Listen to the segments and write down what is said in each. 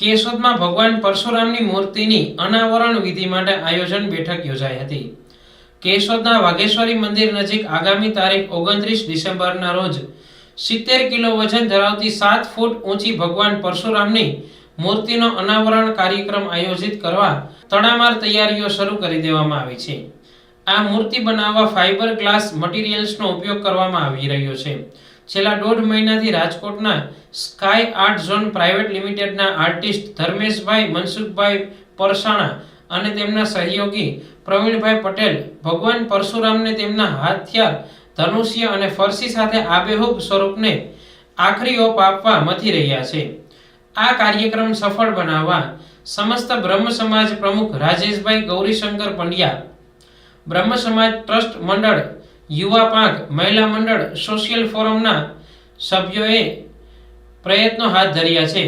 કેશોદમાં ભગવાન પરશુરામની મૂર્તિની અનાવરણ વિધિ માટે આયોજન બેઠક યોજાઈ હતી। કેશોદના વાઘેશ્વરી મંદિર નજીક આગામી તારીખ 29 ડિસેમ્બરના રોજ 70 કિલો વજન ધરાવતી 7 ફૂટ ઊંચી ભગવાન પરશુરામની મૂર્તિનો અનાવરણ કાર્યક્રમ આયોજિત કરવા તડામાર તૈયારીઓ શરૂ કરી દેવામાં આવી છે। આ મૂર્તિ બનાવવા ફાઇબર ગ્લાસ મટીરીયલ્સનો ઉપયોગ કરવામાં આવી રહ્યો છે। છેલ્લા 1.5 મહિનાથી રાજકોટના સ્કાય આર્ટ ઝોન પ્રાઇવેટ લિમિટેડના આર્ટિસ્ટ ધર્મેશભાઈ મનસુખભાઈ પરસાણા અને તેમના સહયોગી પ્રવીણભાઈ પટેલ ભગવાન પરશુરામને તેમના હાથિયાર ધનુષ્ય અને ફરસી સાથે આબેહૂબ સ્વરૂપને આખરી ઓપ આપવા મથી રહ્યા છે। આ કાર્યક્રમ સફળ બનાવવા સમસ્ત બ્રહ્મ સમાજ પ્રમુખ રાજેશભાઈ ગૌરીશંકર પંડ્યા, બ્રહ્મ સમાજ ટ્રસ્ટ મંડળ, યુવા પાંખ, મહિલા મંડળ, સોશિયલ ફોરમના સભ્યોએ પ્રયત્નો હાથ ધર્યા છે।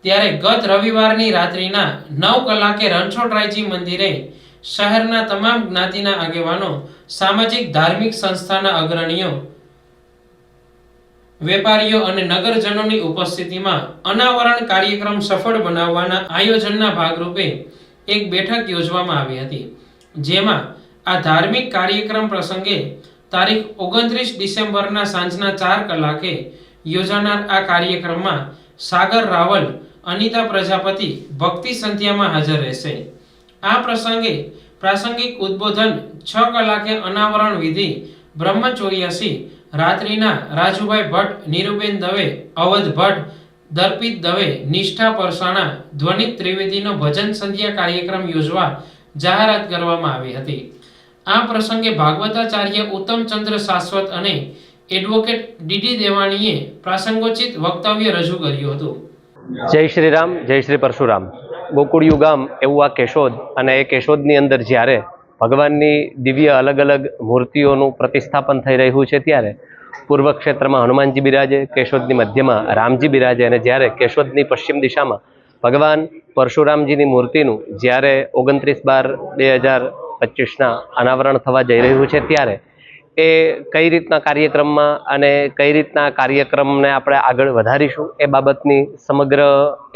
ત્યારે ગત રવિવારની રાત્રિના 9 કલાકે રણછોડરાયજી મંદિરે શહેરના તમામ જ્ઞાતિના આગેવાનો, સામાજિક ધાર્મિક સંસ્થાના અગ્રણીઓ, વેપારીઓ અને નગરજનોની ઉપસ્થિતિમાં અનાવરણ કાર્યક્રમ સફળ બનાવવાના આયોજનના ભાગરૂપે એક બેઠક યોજવામાં આવી હતી, જેમાં આ ધાર્મિક કાર્યક્રમ પ્રસંગે તારીખ 29 ડિસેમ્બરના સાંજના 4 કલાકે યોજાનાર આ કાર્યક્રમમાં સાગર રાવલ, અનિતા પ્રજાપતિ ભક્તિ સંધ્યામાં હાજર રહેશે। આ પ્રસંગે પ્રાસંગિક ઉદ્બોધન 6 કલાકે અનાવરણ વિધિ બ્રહ્મચોર્યાસી રાત્રિના રાજુભાઈ ભટ્ટ, નીરુબેન દવે, અવધ ભટ્ટ, દર્પિત દવે, નિષ્ઠા પરસાણા, ધ્વનિત ત્રિવેદીનો ભજન સંધ્યા કાર્યક્રમ યોજવા જાહેરાત કરવામાં આવી હતી। આ પ્રસંગે ભાગવતાચાર્ય ઉત્તમચંદ્ર શાશ્વત અને એડવોકેટ ડીડી દેવાણીએ પ્રાસંગોચિત વક્તવ્ય રજૂ કર્યું હતું। જય શ્રી રામ, જય શ્રી પરશુરામ। ગોકુળિયું ગામ એવું આ કેશોદ, અને એ કેશોદની અંદર જ્યારે ભગવાનની દિવ્ય અલગ અલગ મૂર્તિઓનું પ્રતિસ્થાપન થઈ રહ્યું છે, ત્યારે પૂર્વ ક્ષેત્રમાં હનુમાનજી બિરાજે, કેશોદની મધ્યમાં રામજી બિરાજે, અને જ્યારે કેશોદની પશ્ચિમ દિશામાં ભગવાન પરશુરામજીની મૂર્તિનું જ્યારે 29/12/2025ના અનાવરણ થવા જઈ રહ્યું છે, ત્યારે એ કઈ રીતના કાર્યક્રમમાં અને કઈ રીતના કાર્યક્રમને આપણે આગળ વધારીશું એ બાબતની સમગ્ર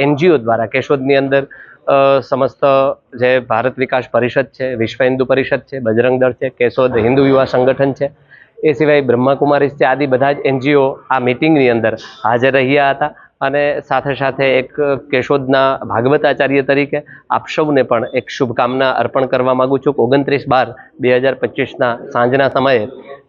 NGO દ્વારા કેશોદની અંદર સમસ્ત જે ભારત વિકાસ પરિષદ છે, વિશ્વ હિન્દુ પરિષદ છે, બજરંગ દળ છે, કેશોદ હિન્દુ યુવા સંગઠન છે, એ સિવાય બ્રહ્માકુમારીઝ છે, આદિ બધા જ NGO આ મિટિંગની અંદર હાજર રહ્યા હતા। અને સાથે સાથે એક કેશોદના ભાગવતાચાર્ય તરીકે આપ સૌને પણ એક શુભકામના અર્પણ કરવા માગું છું કે 29/12/2025ના સાંજના સમયે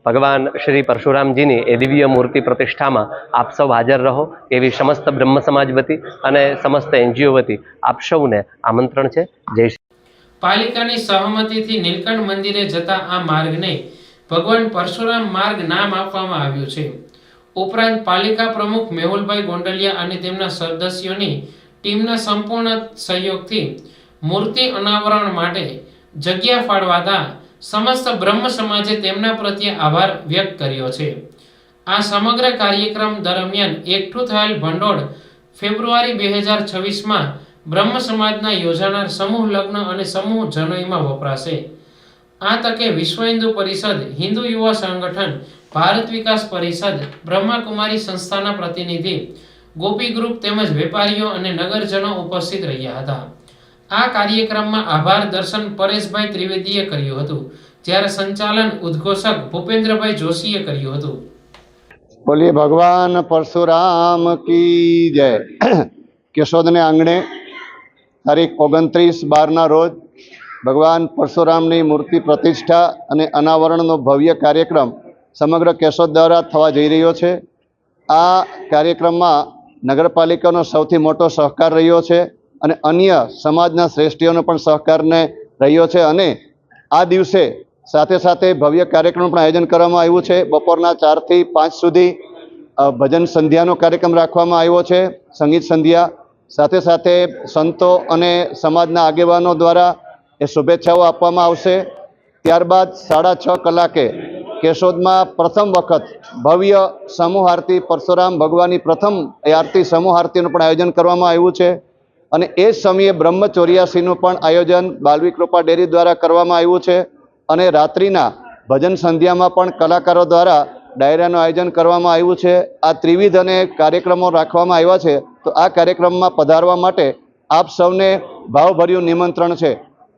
ભગવાન શ્રી પરશુરામજીની એ દિવ્ય મૂર્તિ પ્રતિષ્ઠામાં આપ સૌ હાજર રહો એવી સમસ્ત બ્રહ્મ સમાજ વતી અને સમસ્ત NGO વતી આપ સૌને આમંત્રણ છે। જય શ્રી। પાલિકાની સહમતિથી નીલકંઠ મંદિરે જતા આ માર્ગને ભગવાન પરશુરામ માર્ગ નામ આપવામાં આવ્યું છે। ઉપરાંત પાલિકા પ્રમુખ મેહુલભાઈ ગોંડલિયા અને તેમના સદસ્યોની ટીમના સંપૂર્ણ સહયોગથી મૂર્તિ અનાવરણ માટે જગ્યા ફાળવાતા સમસ્ત બ્રહ્મ સમાજે તેમના પ્રત્યે આભાર વ્યક્ત કર્યો છે। આ સમગ્ર કાર્યક્રમ દરમિયાન એકઠું થયેલ ભંડોળ ફેબ્રુઆરી 2026માં બ્રહ્મ સમાજના યોજાનાર સમૂહ લગ્ન અને સમૂહ જનોઈમાં વપરાશે। આ તકે વિશ્વ હિન્દુ પરિષદ, હિન્દુ યુવા સંગઠન, ભારત વિકાસ પરિષદ, બ્રહ્માકુમારી સંસ્થાના પ્રતિનિધિ, ગોપી ગ્રુપ તેમજ વેપારીઓ અને નગરજનો ઉપસ્થિત રહ્યા હતા। આ કાર્યક્રમમાં આભાર દર્શન પરેશભાઈ ત્રિવેદીએ કર્યું હતું, જ્યારે સંચાલન ઉદ્ઘોષક ભૂપેન્દ્રભાઈ જોશીએ કર્યું હતું। બોલીએ ભગવાન પરશુરામ કી જય। કેશોદને આંગણે તારીખ 29/12ના રોજ ભગવાન પરશુરામની મૂર્તિ પ્રતિષ્ઠા અને અનાવરણનો ભવ્ય કાર્યક્રમ સમગ્ર કેશોદ દ્વારા થવા જઈ રહ્યો છે। આ કાર્યક્રમમાં નગરપાલિકાનો સૌથી મોટો સહકાર રહ્યો છે અને અન્ય સમાજના શ્રેષ્ઠીઓનો પણ સહકારને રહ્યો છે। અને આ દિવસે સાથે સાથે ભવ્ય કાર્યક્રમ પણ આયોજન કરવામાં આવ્યું છે। બપોરના 4 થી 5 સુધી ભજન સંધ્યાનો કાર્યક્રમ રાખવામાં આવ્યો છે, સંગીત સંધ્યા, સાથે સાથે સંતો અને સમાજના આગેવાનો દ્વારા એ શુભેચ્છાઓ આપવામાં આવશે। ત્યારબાદ 6:30 કલાકે કેશોદમાં પ્રથમ વખત ભવ્ય સમૂહ આરતી, પરશુરામ ભગવાનની પ્રથમ આરતી સમૂહ આરતીનું પણ આયોજન કરવામાં આવ્યું છે। અને એ જ સમયે બ્રહ્મચોર્યાસીનું પણ આયોજન બાલવી કૃપા ડેરી દ્વારા કરવામાં આવ્યું છે। અને રાત્રિના ભજન સંધ્યામાં પણ કલાકારો દ્વારા ડાયરાનું આયોજન કરવામાં આવ્યું છે। આ ત્રિવિધ અને કાર્યક્રમો રાખવામાં આવ્યા છે। તો આ કાર્યક્રમમાં પધારવા માટે આપ સૌને ભાવભર્યું નિમંત્રણ છે